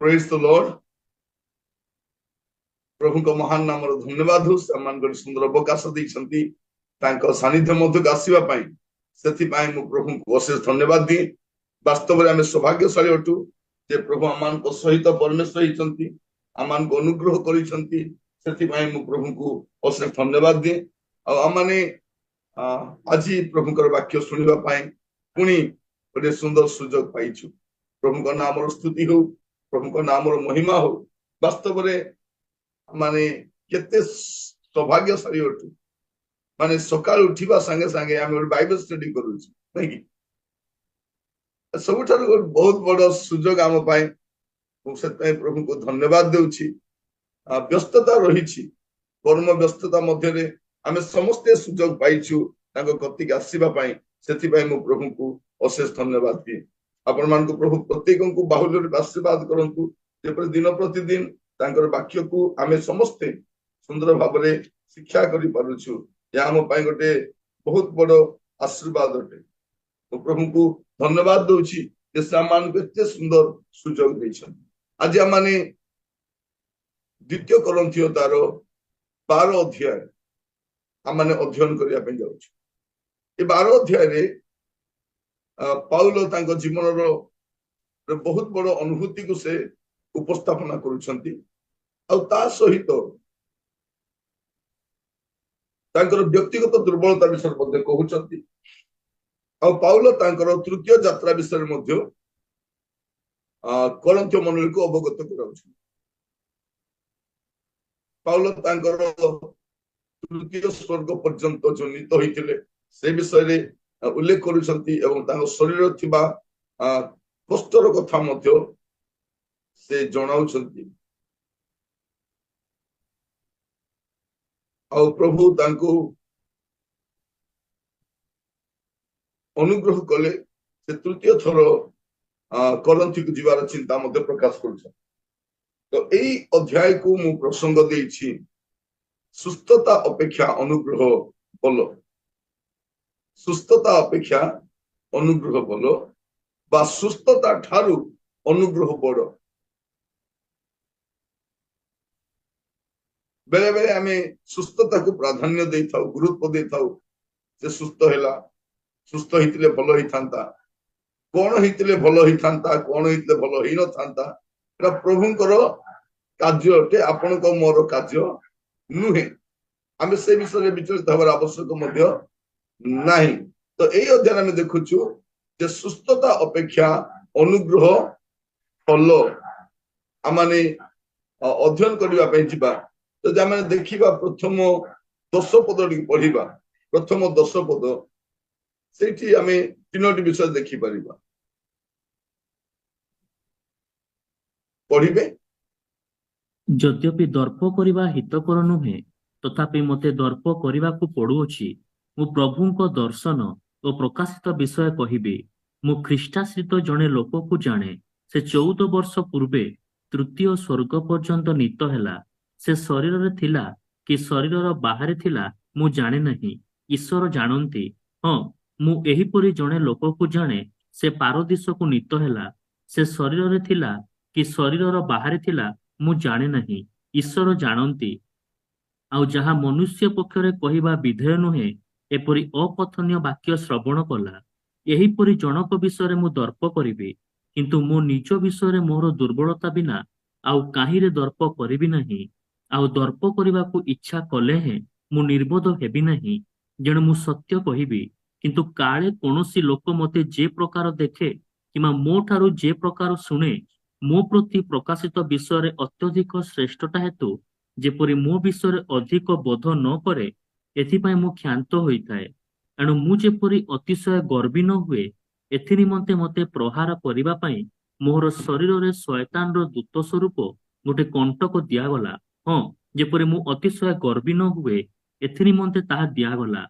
Praise the Lord. प्रभु को महान नाम धन्यवाद हो सुंदर अवकाश देती सानिध्य मध्य आसवा से प्रभु को अशेष धन्यवाद दिए। वास्तव में आम सौभाग्यशाली अटू जे प्रभु आम सहित परमेश्वर होती आम अनुग्रह कर प्रभु को अशेष धन्यवाद दिए। आमने आज प्रभु वाक्य शुणापी पुणी गोटे सुंदर सुजोग पाइछु। प्रभु का नाम स्तुति हो, प्रभु का नाम महिमा हो। वास्तव में माने केते सौभाग्यशाली अटू माने सकाल उठा संगे संगे आम बाइबल स्टडी करूँ नहीं कि सब बहुत बड़ सुजोग आम प्रभु को धन्यवाद देउछि। व्यस्तता रही कर्म व्यस्तता मध्य आम समस्ते सुजोग पाइछु कतिक आसवा से प्रभु को अशेष धन्यवाद दिए। आपण मान प्रभु प्रत्येक को बाहुल्य आशीर्वाद करंतु जेपरि दिन प्रतिदिन वाक्य को आम समस्ते सुंदर भाव में शिक्षा करि पारुछु। या आम गोटे बहुत बड़ आशीर्वाद अटे। तो प्रभु को धन्यवाद दूची एते सुंदर सुजोग देछन। आज आम द्वितीय कोरिन्थियो तार 12 अध्याय आम अध्ययन करने जाउछु। ये 12 अध्याय रे पाउलो तांको जीवन रो बहुत बड़ अनुभूति को से उपस्थापना करुछंती। ता सहित व्यक्तिगत दुर्बलता विषय कहते। पाउलो तृतीय यात्रा विषय कोरिन्थियो मंडली को अवगत कराउछन। पाउलो तृतीय स्वर्ग पर्यंत जो नीत होइतिले से विषय उल्लेख करुछंती एवं शरीर थिबा कष्टर कथा मध्य से जणाउछंती। प्रभु तांको अनुग्रह कले से तृतीय थर कोरिन्थी को जीवार चिंता मध्य प्रकाश कर। तो यही अध्याय को मु प्रसंग देछि सुस्थता अपेक्षा अनुग्रह बल। सुस्थता अपेक्षा अनुग्रह बल बा सुस्थता ठारू अनुग्रह बड़। बेले बेले आम सुस्थता को प्राधान्य दे था, गुरुत्व दे था। से सुस्थ है, सुस्थ होते भल होता, कौन होते भल होता, कौन होते भल हो न था। प्रभुंकर कार्य अटे, आपण को मोर कार्य नुहे। आम से विषय विचलित हमार आवश्यक नहीं। तो यही अध्ययन आम देखुचु जे सुस्थता अपेक्षा अनुग्रह फल आम अध्ययन करने। तो जब देखा प्रथम 10 पद पढ़ा, प्रथम 10 पद से आम 3टी विषय देखिपर पढ़े। यद्यपि दर्प करने हितकर नुहे तथापि मते दर्प करने को पड़ुअछि। मु प्रभुंको दर्शन और प्रकाशित विषय कहिबी। मु ख्रीष्टाश्रित जड़े लोक को जाने। से 14 वर्ष पूर्वे तृतीय स्वर्ग पर्यंत नीत हैला। से शरीर रे थिला कि शरीर बाहर थिला मु जाने नहीं, ईश्वर जानती। हाँ, मु एहीपरि जड़े लोक को जाने। से पारदीश को नीत हैला। से शरीर रे थिला कि शरीर बाहर थिला मु जाने नहीं, ईश्वर जानती। आउ जहा मनुष्य पक्षरे कहिबा विधेय नुहे एपरि अकथनीय वाक्य श्रवण कला। एहीपरि जनक विषय मु दर्प करिबी, किंतु मो निज विषय मोर दुर्बलता बिना आउ काहीरे दर्प करिबी नहीं। आउ दर्प करने को इच्छा कले हैं मु निर्बोध हेबी नहीं। जेणु मु सत्य कहिबी, किंतु काले कौनसी लोक मते जे प्रकार देखे किमा मो ठारू जे प्रकार सुने मो प्रति प्रकाशित विषय अत्यधिक श्रेष्ठता हेतु जेपरि मो विषय अधिक बोध न करे एथिपाई मु क्षांत होइथाए। एणु मु जेपरि अतिशय गर्वी न हुए एथि निमंते मते प्रहार करिबा पई मोर शरीर रे शैतान रो दूत स्वरूप गोटे कंटक दियागला। हाँ, जेपरि मु अतिशय गर्वी न हुए एथि निमंते ताहा दियागला,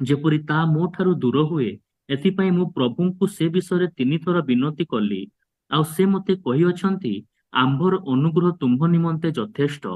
जेपरि ता मो ठारू दूर हुए। एथिपाई मु प्रभुंकु से विषय 3 थर विनती कली। आउ से मते कहि अछंती, आंभर अनुग्रह तुम्भ निमंते यथेष्ट,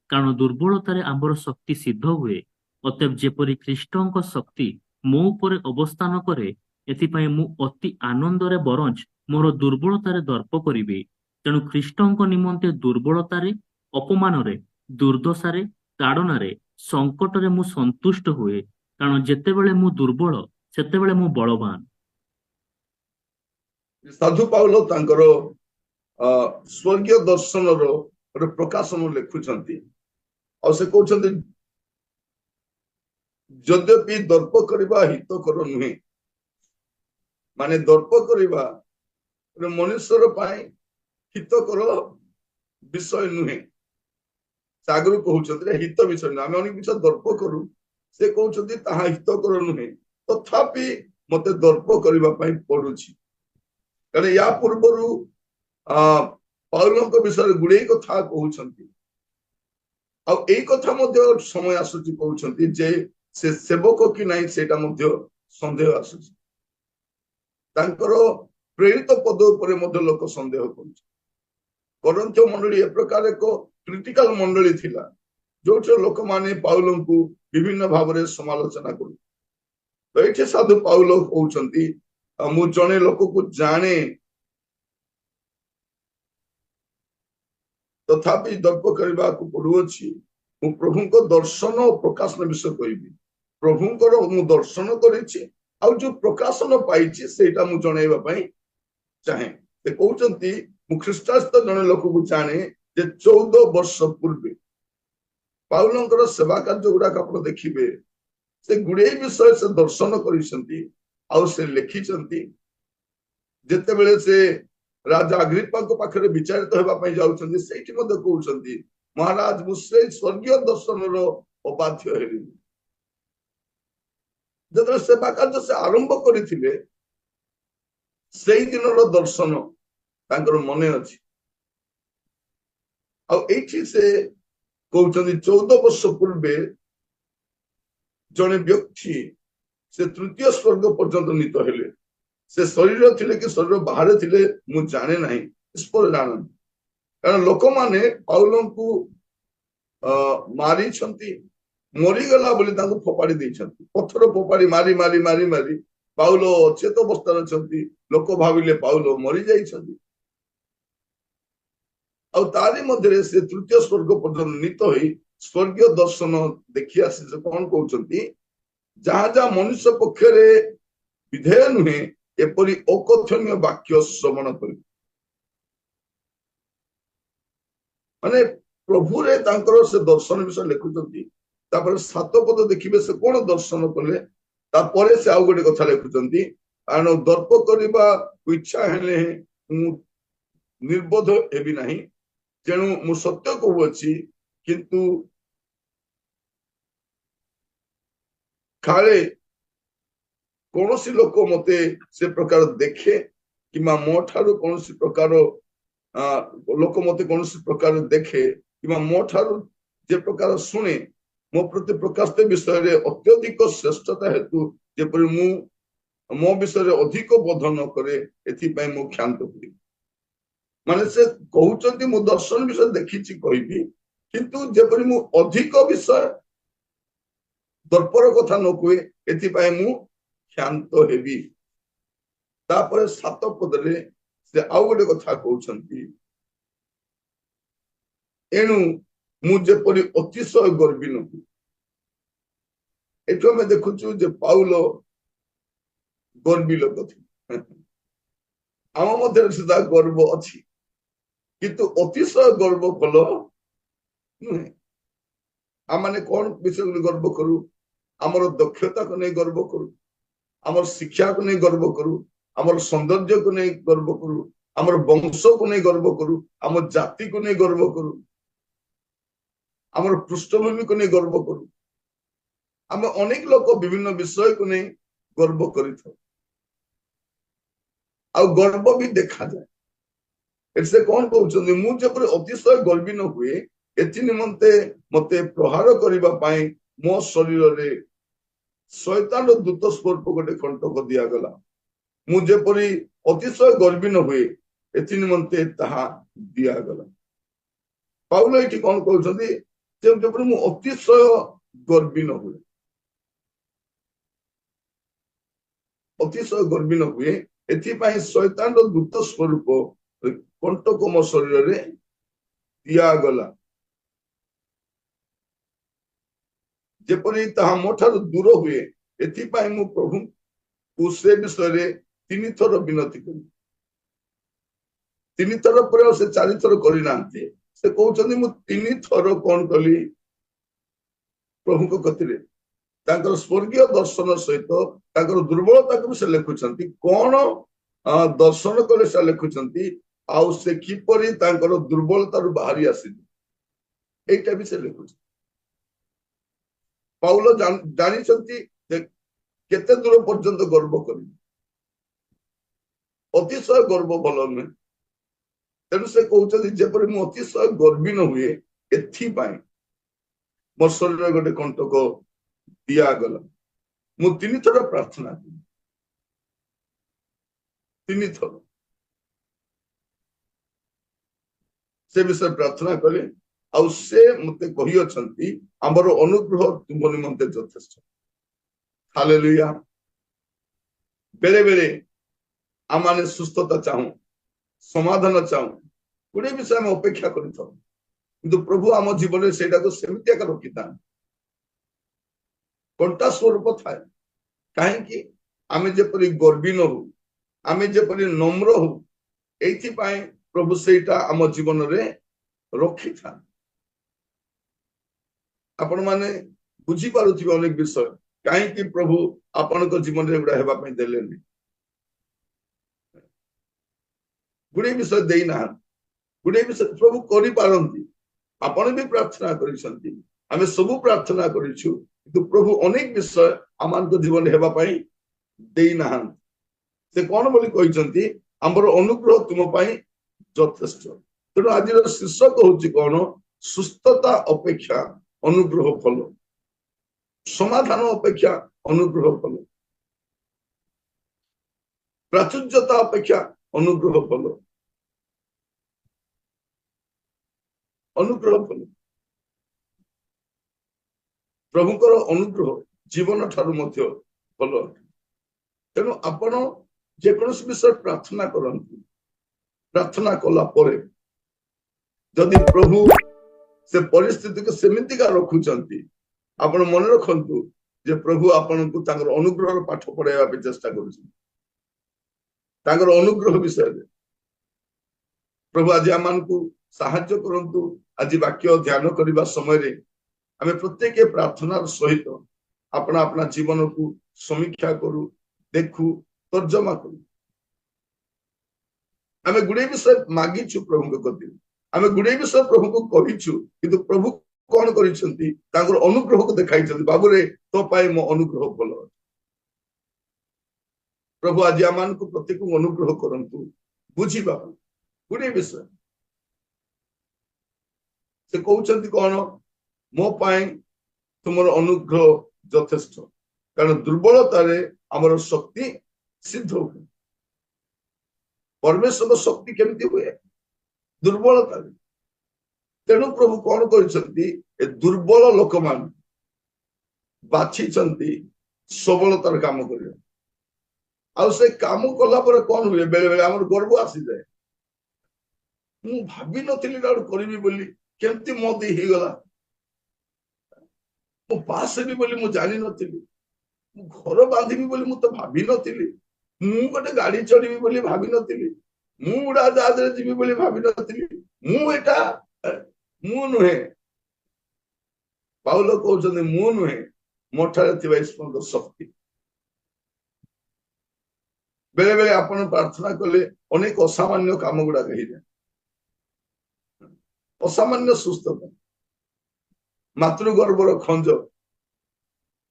कारण दुर्बलतारे आंभर शक्ति सिद्ध हुए। अतएव जेपरि ख्रीष्टଙ୍କ शक्ति मो उपरे अवस्थान करे एथिपाई मु अति आनंदरे बरंच मोर दुर्बलतारे दर्प करिबी। ତେଣୁ ଖ୍ରୀଷ୍ଟଙ୍କ ନିମନ୍ତେ ଦୁର୍ବଳତାରେ, ଅପମାନରେ, ଦୁର୍ଦ୍ଦଶାରେ, ତାଡ଼ନାରେ, ସଙ୍କଟରେ ମୁଁ ସନ୍ତୁଷ୍ଟ ହୁଏ, କାରଣ ଯେତେବେଳେ ମୁଁ ଦୁର୍ବଳ ସେତେବେଳେ ମୁଁ ବଳବାନ। ସାଧୁ ପାଉଲ ତାଙ୍କର ସ୍ୱର୍ଗୀୟ ଦର୍ଶନର ଗୋଟେ ପ୍ରକାଶନ ଲେଖୁଛନ୍ତି ଆଉ ସେ କହୁଛନ୍ତି ଯଦ୍ୟପି ଦର୍ପ କରିବା ହିତକର ନୁହେଁ, ମାନେ ଦର୍ପ କରିବା ମନୁଷ୍ୟର ପାଇଁ ହିତକର ବିଷୟ ନୁହେଁ। ସେ ଆଗରୁ କହୁଛନ୍ତି ହିତ ବିଷୟ ନୁହେଁ। ଆମେ ଅନେକ ବିଷୟ ଦର୍ପ କରୁ, ସେ କହୁଛନ୍ତି ତାହା ହିତକର ନୁହେଁ, ତଥାପି ମତେ ଦର୍ପ କରିବା ପାଇଁ ପଡୁଛି। କାରଣ ୟା ପୂର୍ବରୁ ପାଉଲଙ୍କ ବିଷୟରେ ଗୁଡେଇ କଥା କହୁଛନ୍ତି ଆଉ ଏଇ କଥା ମଧ୍ୟ ସମୟ ଆସୁଛି କହୁଛନ୍ତି ଯେ ସେ ସେବକ କି ନାହିଁ ସେଇଟା ମଧ୍ୟ ସନ୍ଦେହ ଆସୁଛି। ତାଙ୍କର ପ୍ରେରିତ ପଦ ଉପରେ ମଧ୍ୟ ଲୋକ ସନ୍ଦେହ କରୁଛନ୍ତି। କରନ୍ଥୀୟ ମଣ୍ଡଳୀ ଏ ପ୍ରକାର ଏକ କ୍ରିଟିକାଲ ମଣ୍ଡଳୀ ଥିଲା ଯୋଉଥିରେ ଲୋକମାନେ ପାଉଲଙ୍କୁ ବିଭିନ୍ନ ଭାବରେ ସମାଲୋଚନା କରୁ। ତ ଏଇଠି ସାଧୁ ପାଉଲ କହୁଛନ୍ତି ମୁଁ ଜଣେ ଲୋକକୁ ଜାଣେ, ତଥାପି ଦର୍ପ କରିବାକୁ ପଡୁଅଛି। ମୁଁ ପ୍ରଭୁଙ୍କ ଦର୍ଶନ ଓ ପ୍ରକାଶନ ବିଷୟ କହିବି। ପ୍ରଭୁଙ୍କର ମୁଁ ଦର୍ଶନ କରିଛି ଆଉ ଯୋଉ ପ୍ରକାଶନ ପାଇଛି ସେଇଟା ମୁଁ ଜଣେଇବା ପାଇଁ ଚାହେଁ। ସେ କହୁଛନ୍ତି ମୁଁ ଖ୍ରୀଷ୍ଟାସ୍ଥ ଜଣେ ଲୋକକୁ ଜାଣେ ଯେ 14 ବର୍ଷ ପୂର୍ବେ ପାଉଲଙ୍କର ସେବା କାର୍ଯ୍ୟ ଗୁଡାକ ଆପଣ ଦେଖିବେ, ସେ ଗୁଡେଇ ବିଷୟ ସେ ଦର୍ଶନ କରିଛନ୍ତି ଆଉ ସେ ଲେଖିଛନ୍ତି। ଯେତେବେଳେ ସେ ରାଜା ଅଗ୍ରିପ୍ପାଙ୍କ ପାଖରେ ବିଚାରିତ ହେବା ପାଇଁ ଯାଉଛନ୍ତି ସେଇଠି ମଧ୍ୟ କହୁଛନ୍ତି ମହାରାଜ ମୁଁ ସେଇ ସ୍ୱର୍ଗୀୟ ଦର୍ଶନର ଅବାଧ୍ୟ ହେଲି। ଯେତେବେଳେ ସେବା କାର୍ଯ୍ୟ ସେ ଆରମ୍ଭ କରିଥିଲେ ସେଇ ଦିନର ଦର୍ଶନ ତାଙ୍କର ମନେ ଅଛି। ଆଉ ଏଇଠି ସେ କହୁଛନ୍ତି 14 ବର୍ଷ ପୂର୍ବେ ଜଣେ ବ୍ୟକ୍ତି ସେ ତୃତୀୟ ସ୍ୱର୍ଗ ପର୍ଯ୍ୟନ୍ତ ନୀତ ହେଲେ। ସେ ଶରୀର ଥିଲେ କି ଶରୀର ବାହାରେ ଥିଲେ ମୁଁ ଜାଣେ ନାହିଁ, ଈଶ୍ୱର ଜାଣନ୍ତି। କାରଣ ଲୋକମାନେ ପାଉଲଙ୍କୁ ମାରିଛନ୍ତି, ମରିଗଲା ବୋଲି ତାଙ୍କୁ ଫୋପାଡ଼ି ଦେଇଛନ୍ତି। ପଥର ଫୋପାଡ଼ି ମାରି ମାରି ମାରି ମାରି ପାଉଲ ଅଚେତ ଅବସ୍ଥାରେ ଅଛନ୍ତି। ଲୋକ ଭାବିଲେ ପାଉଲ ମରି ଯାଇଛନ୍ତି। ଆଉ ତାରି ମଧ୍ୟରେ ସେ ତୃତୀୟ ସ୍ୱର୍ଗ ପର୍ଯ୍ୟନ୍ତ ନୀତ ହୋଇ ସ୍ୱର୍ଗୀୟ ଦର୍ଶନ ଦେଖି ଆସିছে। କଣ କହୁଛନ୍ତି ଯାହା ଯାହା ମନୁଷ୍ୟ ପକ୍ଷରେ ବିଧେୟ ନୁହେଁ ଏପରି ଅକଥନୀୟ ବାକ୍ୟ ଶ୍ରବଣ କରି, ମାନେ ପ୍ରଭୁରେ ତାଙ୍କର ସେ ଦର୍ଶନ ବିଷୟ ଲେଖୁଛନ୍ତି। ତାପରେ 7 ପଦ ଦେଖିବେ ସେ କଣ ଦର୍ଶନ କଲେ। ତାପରେ ସେ ଆଉ ଗୋଟେ କଥା ଲେଖୁଛନ୍ତି କାରଣ ଦର୍ପ କରିବା ଇଚ୍ଛା ହେଲେ ମୁଁ ନିର୍ବୋଧ ହେବି ନାହିଁ, ତେଣୁ ମୁଁ ସତ୍ୟ କହୁଅଛି, କିନ୍ତୁ କାଳେ କୌଣସି ଲୋକ ମତେ ସେ ପ୍ରକାର ଦେଖେ କିମ୍ବା ମୋ ଠାରୁ କୌଣସି ପ୍ରକାର ଲୋକ ମତେ କୌଣସି ପ୍ରକାର ଦେଖେ କିମ୍ବା ମୋ ଠାରୁ ଯେ ପ୍ରକାର ଶୁଣେ ମୋ ପ୍ରତି ପ୍ରକାଶିତ ବିଷୟରେ ଅତ୍ୟଧିକ ଶ୍ରେଷ୍ଠତା ହେତୁ ଯେପରି ମୁଁ ମୋ ବିଷୟରେ ଅଧିକ ବୋଧ ନ କରେ ଏଥିପାଇଁ ମୁଁ କ୍ଷାନ୍ତ ହୁଏ। ମାନେ ସେ କହୁଛନ୍ତି ମୁଁ ଦର୍ଶନ ବିଷୟ ଦେଖିଛି କହିବି, କିନ୍ତୁ ଯେପରି ମୁଁ ଅଧିକ ବିଷୟ ଦର୍ପର କଥା ନ କୁହେ ଏଥିପାଇଁ ମୁଁ କ୍ଷାନ୍ତ ହେବି। ତାପରେ 7 ପଦରେ ସେ ଆଉ ଗୋଟେ କଥା କହୁଛନ୍ତି ଏଣୁ ମୁଁ ଯେପରି ଅତିଶୟ ଗର୍ବୀ ନ ହୁଏ। ଏଠୁ ଆମେ ଦେଖୁଛୁ ଯେ ପାଉଲ ଗର୍ବୀ ଲୋକ ଥିଲେ। ଆମ ମଧ୍ୟରେ ସୁଦ୍ଧା ଗର୍ବ ଅଛି, କିନ୍ତୁ ଅତିଶୟ ଗର୍ବ ଭଲ ନୁହେଁ। ଆମେ କଣ ବିଷୟରେ ଗର୍ବ କରୁ? ଆମର ଦକ୍ଷତାକୁ ନେଇ ଗର୍ବ କରୁ, ଆମର ଶିକ୍ଷାକୁ ନେଇ ଗର୍ବ କରୁ, ଆମର ସୌନ୍ଦର୍ଯ୍ୟକୁ ନେଇ ଗର୍ବ କରୁ, ଆମର ବଂଶକୁ ନେଇ ଗର୍ବ କରୁ, ଆମ ଜାତିକୁ ନେଇ ଗର୍ବ କରୁ, ଆମର ପୃଷ୍ଠଭୂମିକୁ ନେଇ ଗର୍ବ କରୁ। ଆମେ ଅନେକ ଲୋକ ବିଭିନ୍ନ ବିଷୟକୁ ନେଇ ଗର୍ବ କରିଥାଉ ଆଉ ଗର୍ବ ବି ଦେଖାଯାଏ। ସେ କଣ କହୁଛନ୍ତି ମୁଁ ଯେପରି ଅତିଶୟ ଗର୍ବୀ ନ ହୁଏ ଏଥି ନିମନ୍ତେ ମତେ ପ୍ରହାର କରିବା ପାଇଁ ମୋ ଶରୀରରେ ଶୈତାନର ଦୂତ ସ୍ୱରୂପ ଗୋଟେ କଣ୍ଟକ ଦିଆଗଲା। ମୁଁ ଯେପରି ଅତିଶୟ ଗର୍ବୀ ନ ହୁଏ ଏଥି ନିମନ୍ତେ ତାହା ଦିଆଗଲା। ପାଉଲ ଏଠି କଣ କହୁଛନ୍ତି ଯେପରି ମୁଁ ଅତିଶୟ ଗର୍ବୀ ନ ହୁଏ, ଅତିଶୟ ଗର୍ବୀ ନ ହୁଏ ଏଥିପାଇଁ ଶୈତାନର ଦୂତ ସ୍ୱରୂପ कंटक मो शरीर रे दियागला जेपरी ताहा मोठार दूर हुए एथिपाई मु प्रभु को से विषय तीन थर विनती करी तीन थर पर से चारि थर करी नांती से कहउछन्ती मु तीन थर कोन कली प्रभु को कतिरे तांकर स्वर्गीय दर्शन सहित तांकर दुर्बलता को से लिखुछन्ती कोन दर्शन करे से लिखुछन्ती आउ से किपरि तांकर दुर्बलता रु बाहरी आसीली एटा भी से लिखुछ पाउल जानी केते दूर पर्यंत गर्व करी अतिशय गर्व भल नुहे तेणु से कहते जेपरि मु अतिशय गर्वी न हुए एथिपाई मो शरीर गोटे कंटक दियागला मु तीन थर प्रार्थना करी तीन थर से विषय प्रार्थना कले आउ से मते कहि अछंती हमर अनुग्रह तुम निमंते यथेष्ट हालेलुया बेले बेले आमाने सुस्थता चाहू समाधान चाहू गुडे विषय में अपेक्षा करिथौ किंतु प्रभु आम जीवन में सेटा को सेमितिया का रखिता कंटा स्वरूप थाए कहीं आमे जेपरि गर्वी न हो आमे जेपरि नम्र हो एथि पाए प्रभु सेटा आम जीवन रे रखी था आपण माने बुझी पारुथिबे अनेक विषय कहीं प्रभु आपण को जीवन रे गुडा हेबा पई देलेनी गुडे विषय देई ना गुडे विषय प्रभु करि पारंती आपण भी प्रार्थना करिसंती आमे सब प्रार्थना करिछु किंतु प्रभु अनेक विषय आमान को जीवन हेबा पई देई ना से कोन बोली कहिसंती हमर अनुग्रह तुम पई यथेष्ट तेणु आज शीर्षक हूँ कौन सुस्थता अपेक्षा अनुग्रह फल समाधान अपेक्षा अनुग्रह फल प्राचुर्यता अपेक्षा अनुग्रह फल अनुग्रह फल प्रभुकर अनुग्रह जीवन ठारू मध्य फल तेणु आपण जेकोसी विषय प्रार्थना करंतु प्रार्थना कला परे जदि प्रभु से परिस्थिति को सेमिति का रखुचंती आपण मन रखंतु जे प्रभु आपण को तांगर अनुग्रह पाठ पढ़ाइबा पे चेष्टा करूछन तांगर अनुग्रह विषय रे प्रभु आज आमान को सहायता करंतु आज वाक्य ध्यान करबा समय रे हमें प्रत्येक प्रार्थना सहित अपना अपना जीवन को समीक्षा करू देखू तर्जमा करू आमे गुडे विषय मागिछु प्रभु को कति आमे गुडे विषय प्रभु को कहिछु किंतु प्रभु कोन करिसंती तांगर अनुग्रह को देखाइछंती बाबू रे तो पाए मो अनुग्रह भल प्रभु आज आमान को प्रत्येक अनुग्रह करंतु बुझिबा गुडे विषय से कहउछंती कोन मो पाए तुमर अनुग्रह यथेष्ट कारण दुर्बलता रे हमर शक्ति सिद्ध हो परमेश्वर शक्ति केमती हुए दुर्बलता तेणु प्रभु कौन कर दुर्बल लोक मान बाछी सबलतार काम कर से काम कला कौन हुए बेले बेले आम गर्व आसी जाए मु भाभी नी करी बोली केमती मो दे ही गला मु पास हेबी बोली मु जानी नथिली मु घर बांधिबी बोली मु तो भाभी नथिली मु गोटे गाड़ी चढ़ी बोली भाभी नथिली मु उड़ा जहाज रे जीवी बोली भाभी नथिली मु एटा मु नुहे पाउल कहउछन मु नुहे मोठारे थिबा स्पंद शक्ति बेले बेले आपण प्रार्थना कले अनेक असामान्य काम गुडा कहि जाय असामान्य सुस्थता मातृ गर्भर खंज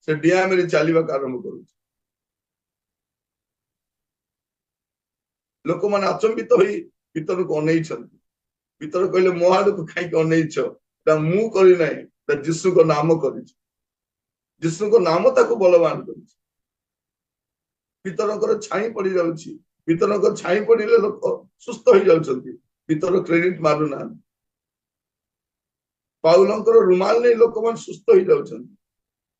से डिया मेरी चलवा आरंभ करू लोक मैंने अचंबित हो भीतर को अनई भीतर कहले मो आड़ को खाई अनईछ मु करी ना जीशु को नाम कर जीशु को नाम ताको बलवान कर भीतर छाई पड़ जाऊँगी भीतर छाई पड़े लोक सुस्थ हो जाउछंती भीतर क्रेडिट मारू ना पाउलंकर रुमाल नहीं लोक मान सुस्थ हो जाउछंती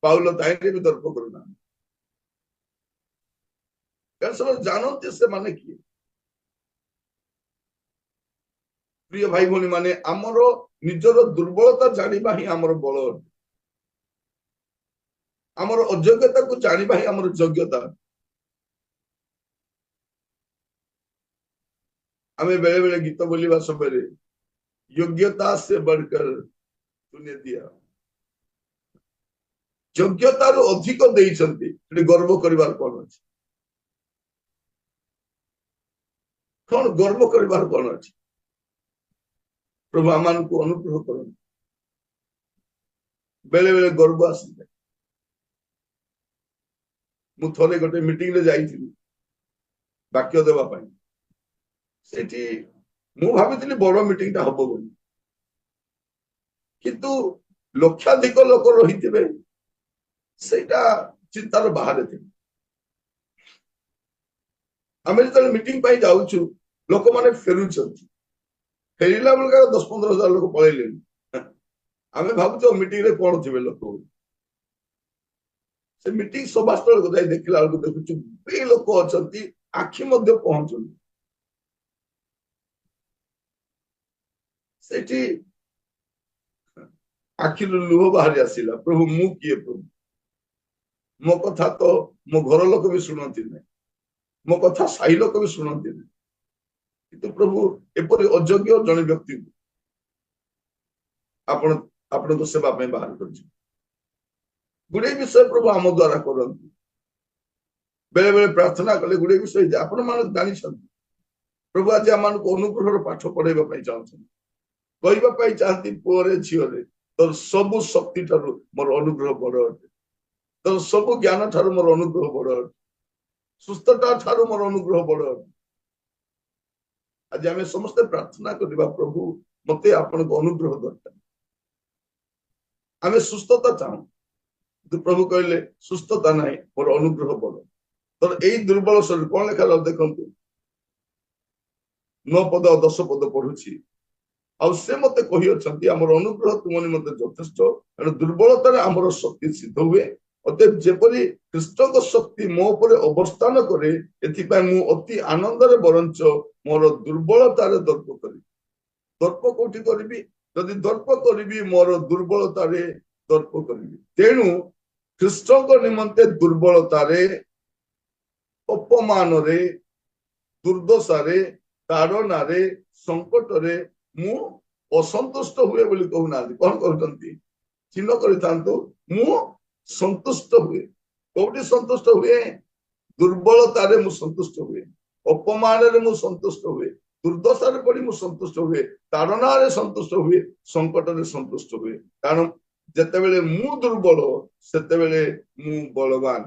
पाउल ताइरे भी दर्प करूना जानते से माने किए प्रिय भाई भौणी माने आमर निजर दुर्बलता जानिबा ही आमर बल अटे आमर अयोग्यता को जानिबा ही आमर योग्यता आमे बेले बेले गीत बोलिबा समय योग्यता से बढ़कर तूने दिया योग्यतार अधिक देइछंती गर्व करिवार कोन अछि कौन गर्व करिवार कोन अछि प्रभु आमान को अनुग्रह करन बेले बेले गर्व आसी मु थरे गोटे मीटिंग रे जाइथिली वाक्य देवा पाई सेठी मु भाबिथिली बड़ मीटिंग ता हबो बोली किंतु लक्षाधिक लोक रहिथिबे सेटा चिंतार बाहर थे आमे जतले मीटिंग पाई जाउछु लोक माने फेरुछंती फेरिला बेलका 10-15 हजार लोक पळैलेनी आमे भाबुछो मीटिंग रे कोन थिबे लोक से मीटिंग सभास्थल को जाई देखिला बेलको देखुछु बे लोक अछंती आखि मध्ये पहुंचुनी सेठी आखिर लुह बाहरी आसिला प्रभु मु किए प्रभु मो कथा तो मो घर लोक भी शुणती नहीं मो कथा साई लोक भी शुणती नहीं किंतु प्रभु एपरि अयोग्य जने व्यक्ति आपण आपण को सेवा पे बाहर कर गुड़े विषय प्रभु आम द्वारा करती बेले बेले प्रार्थना कले गुड़े विषय आपण मान जानी प्रभु आज आम अनुग्रह पाठ पढ़ाई चाहते कहवाई चाहती पुअरे झील तोर सबु शक्ति ठारू मोर अनुग्रह बड़ अटे तोर सबु ज्ञान ठारू मोर अनुग्रह बड़ अटे सुस्थता ठारू मोर अनुग्रह बड़ अटे आज आम समस्ते प्रार्थना करवा प्रभु मते आपण को अनुग्रह दरकार आम सुस्थता चाहूँ तो प्रभु कहले सुस्थता नहीं मोर अनुग्रह बड़ तर यही दुर्बल शरीर कौन लेखा देखु 9 पद 10 पद पढ़ुची आउ से मते कहि अछंती हमर अनुग्रह तुम निमंते यथेष्ट एणु दुर्बलतार हमर शक्ति सिद्ध हुए अतएव जेपरि कृष्ण को शक्ति मो ऊपर अवस्थान करे एथिपाई मु अति आनंद रे बरंच मोर दुर्बलतार दर्प करी दर्प कोठी करबी यदि दर्प करबी मोर दुर्बलतार दर्प करबी तेणु कृष्ण को निमंते दुर्बलतार अपमान रे दुर्दशा रे ताड़ना रे संकट रे मु असंतुष्ट हुए बोली कहूना कौन कहते चिन्ह करिथांतु मु संतुष्ट हुए कोठी संतुष्ट हुए दुर्बलता रे मु संतुष्ट हुए अपमान रे मु संतुष्ट हुए दुर्दशा रे पड़ी मु संतुष्ट हुए ताड़ना रे संतुष्ट हुए संकट रे संतुष्ट हुए कारण जेतेबेले मु दुर्बल सेतेबेले मु बलवान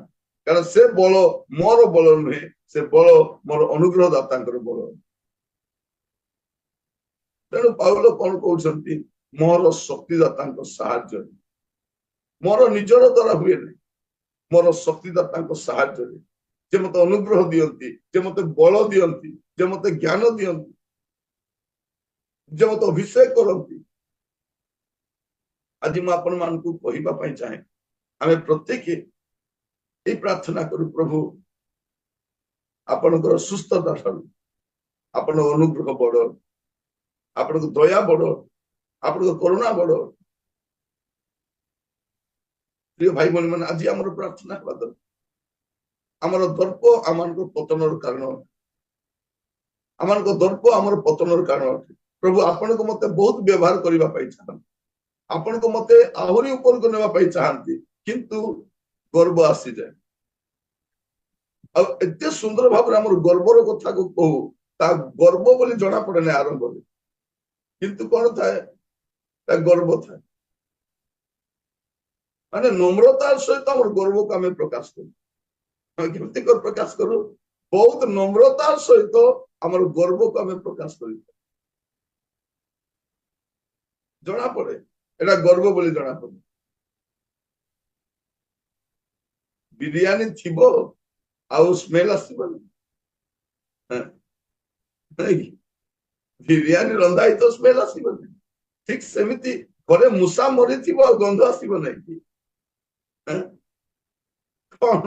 कारण से बल मोर बल नुहे से बल मोर अनुग्रह दातांकर बल तेणु पाउल कौन कहते मोर शक्तिदाता साहाय्य मोर निजर द्वारा हुए नहीं मोर शक्तिदाता साहाय्य जे मत अनुग्रह दियंती जे मत बल दियंती जे मत ज्ञान दियंती जे मत अभिषेक करती आज मु आपण मान को कहिबा पई चाहे आमे प्रत्येक ए प्रार्थना करू प्रभु आपनकर सुस्थता ठारू आपण अनुग्रह बड़ आपण को दया बड़ आपण को करुणा बड़ प्रिय भाई बहन मैंने आज आम प्रार्थना आमर दर्प आम पतन कारण आम दर्प आम पतन कारण प्रभु आपण को मते बहुत व्यवहार करने चाहती आपण को मते आहरी ऊपर को नेबा चाहती किंतु गर्व आसी जाए एते सुंदर भाव आम गर्वर कथा को कहू ता गर्व बोली जना पड़े ना आरंभ किंतु कौन थाए गर्व थाए माने नम्रतार सहित आम गर्व को आम प्रकाश करूँ केमती प्रकाश करूँ बहुत नम्रतार सहित आम गर्व को आम प्रकाश कर जना पड़े एटा गर्व बोली जना पड़े बिरियानी थिबो आउ स्मेल आसीबनी बिरियानी रंधा तो स्मेल आसीबनी ठीक सेमिति घरे मूसा मरी थिबो गंध आसीबो नै कि कौन